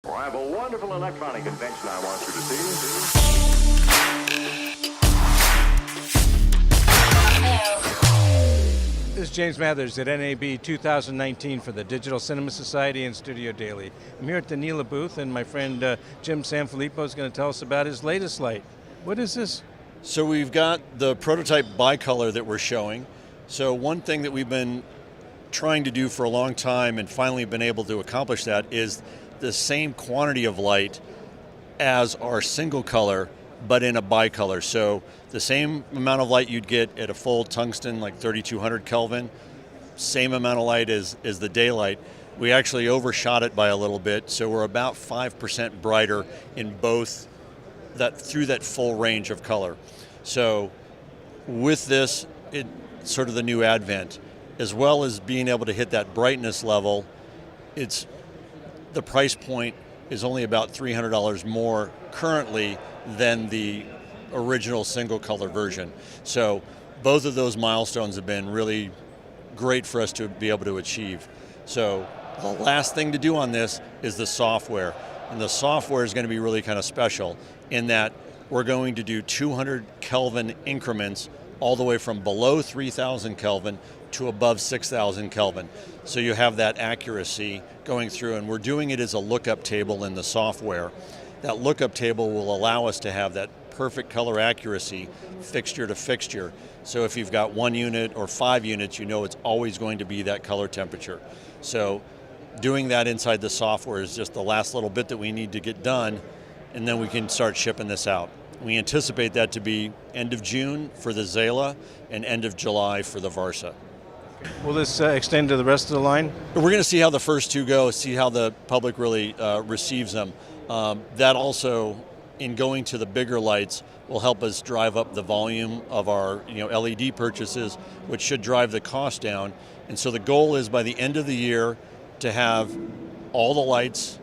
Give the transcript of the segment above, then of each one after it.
Well, I have a wonderful electronic invention I want you to see. This is James Mathers at NAB 2019 for the Digital Cinema Society and Studio Daily. I'm here at the Nila booth, and my friend Jim Sanfilippo is going to tell us about his latest light. What is this? So we've got the prototype bicolor that we're showing. So one thing that we've been trying to do for a long time and finally been able to accomplish that is the same quantity of light as our single color, but in a bicolor. So the same amount of light you'd get at a full tungsten, like 3200 Kelvin, same amount of light as the daylight. We actually overshot it by a little bit, so we're about 5% brighter in both through that full range of color. So with this, it's sort of the new advent, as well as being able to hit that brightness level. The price point is only about $300 more currently than the original single color version. So both of those milestones have been really great for us to be able to achieve. So the last thing to do on this is the software. And the software is going to be really kind of special in that we're going to do 200 Kelvin increments all the way from below 3000 Kelvin to above 6000 Kelvin. So you have that accuracy going through, and we're doing it as a lookup table in the software. That lookup table will allow us to have that perfect color accuracy fixture to fixture. So if you've got 1 unit or 5 units, you know it's always going to be that color temperature. So doing that inside the software is just the last little bit that we need to get done, and then we can start shipping this out. We anticipate that to be end of June for the Zela and end of July for the Varsa. Will this extend to the rest of the line? We're going to see how the first two go, see how the public really receives them. That also, in going to the bigger lights, will help us drive up the volume of our LED purchases, which should drive the cost down. And so the goal is by the end of the year to have all the lights,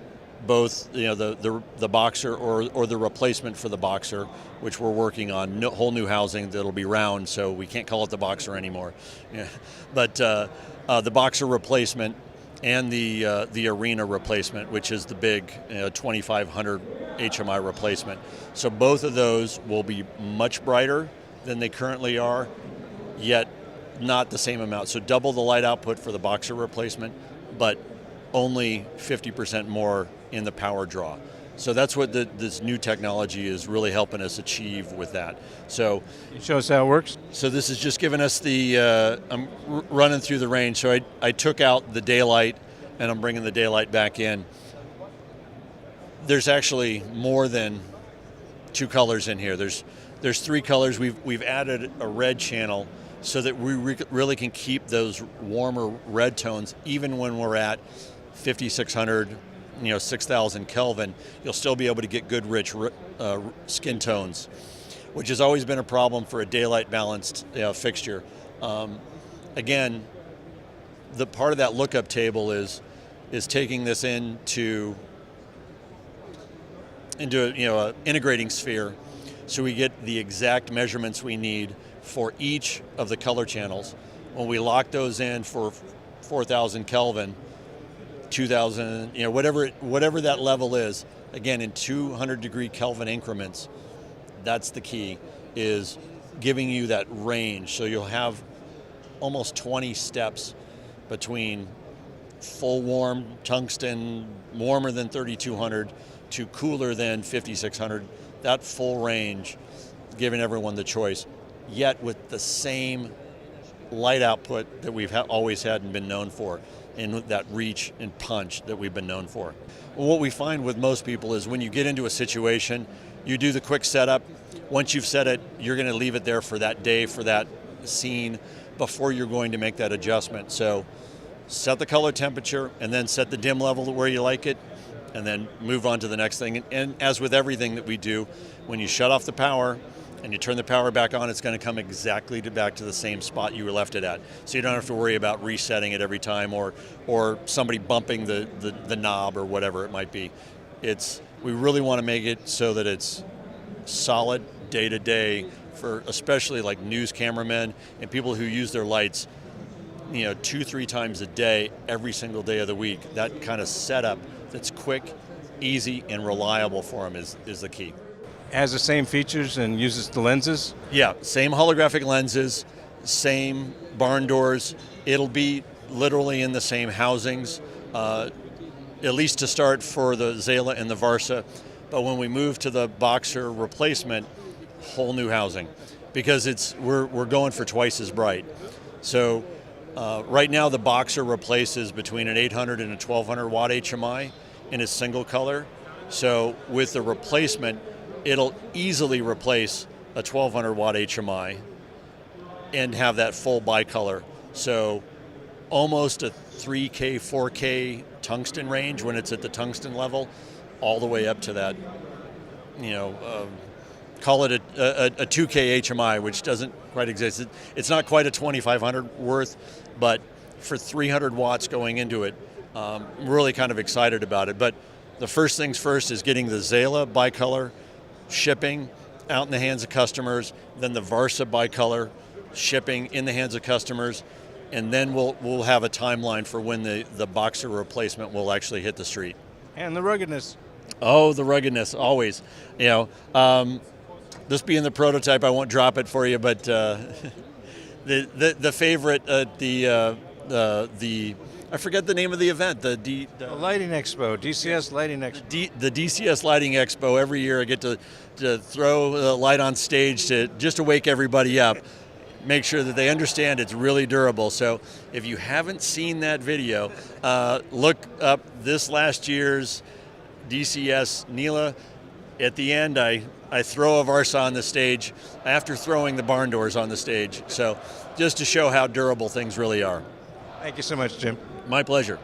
both the Boxer or the replacement for the Boxer, which we're working on, whole new housing that'll be round, so we can't call it the Boxer anymore. Yeah. But the Boxer replacement and the Arena replacement, which is the big 2500 HMI replacement. So both of those will be much brighter than they currently are, yet not the same amount. So double the light output for the Boxer replacement, but only 50% more in the power draw. So that's what this new technology is really helping us achieve with that. So Can you show us how it works? So this is just giving us the, I'm running through the range. So I took out the daylight and I'm bringing the daylight back in. There's actually more than 2 colors in here. There's 3 colors. We've added a red channel so that we really can keep those warmer red tones even when we're at 5600, 6000 Kelvin. You'll still be able to get good rich skin tones, which has always been a problem for a daylight balanced fixture. Again, the part of that lookup table is taking this into an integrating sphere, so we get the exact measurements we need for each of the color channels. When we lock those in for 4000 Kelvin, 2000, whatever that level is, again in 200 degree Kelvin increments, that's the key, is giving you that range. So you'll have almost 20 steps between full warm tungsten, warmer than 3200 to cooler than 5600, that full range, giving everyone the choice, yet with the same light output that we've always had and been known for, and that reach and punch that we've been known for. What we find with most people is when you get into a situation, you do the quick setup. Once you've set it, you're going to leave it there for that day, for that scene, before you're going to make that adjustment. So set the color temperature and then set the dim level to where you like it, and then move on to the next thing. And as with everything that we do, when you shut off the power and you turn the power back on, it's going to come exactly back to the same spot you left it at. So you don't have to worry about resetting it every time or somebody bumping the knob or whatever it might be. We really want to make it so that it's solid day to day for especially like news cameramen and people who use their lights 2-3 times a day, every single day of the week. That kind of setup that's quick easy and reliable for them is the key. Has the same features and uses the lenses? Yeah, same holographic lenses, same barn doors. It'll be literally in the same housings, at least to start for the Zela and the Varsa. But when we move to the Boxer replacement, whole new housing, because we're going for twice as bright. So right now the Boxer replaces between an 800 and a 1200 watt HMI in a single color. So with the replacement, it'll easily replace a 1200 watt HMI and have that full bicolor. So almost a 3K, 4K tungsten range when it's at the tungsten level, all the way up to that, call it a 2K HMI, which doesn't quite exist. It's not quite a 2500 worth, but for 300 watts going into it, I'm really kind of excited about it. But the first things first is getting the Zela bicolor shipping out in the hands of customers, then the Varsa bicolor shipping in the hands of customers, and then we'll have a timeline for when the Boxer replacement will actually hit the street. And the ruggedness. Oh, the ruggedness, always. This being the prototype, I won't drop it for you, but the favorite, I forget the name of the event. The Lighting Expo, DCS Lighting Expo. The DCS Lighting Expo. Every year I get to throw a light on stage just to wake everybody up, make sure that they understand it's really durable. So if you haven't seen that video, look up this last year's DCS Nila. At the end, I throw a Varsa on the stage after throwing the barn doors on the stage. So just to show how durable things really are. Thank you so much, Jim. My pleasure.